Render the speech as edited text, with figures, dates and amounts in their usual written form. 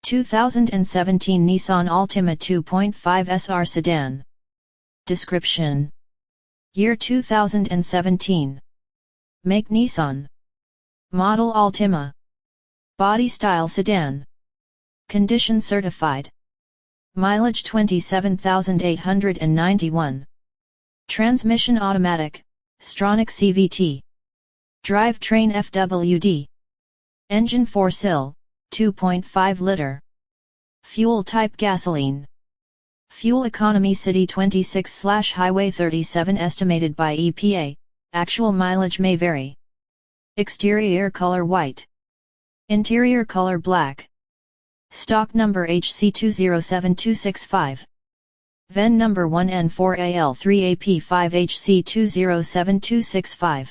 2017 Nissan Altima 2.5 SR Sedan. Description: Year 2017. Make Nissan. Model Altima. Body style sedan. Condition certified. Mileage 27,891. Transmission automatic, Xtronic CVT. Drivetrain FWD. Engine 4-cylinder, 2.5 liter. Fuel type gasoline. Fuel economy city 26/highway 37 estimated by E.P.A, actual mileage may vary. Exterior color white. Interior color black. Stock number HC207265. VIN number 1N4AL3AP5HC207265.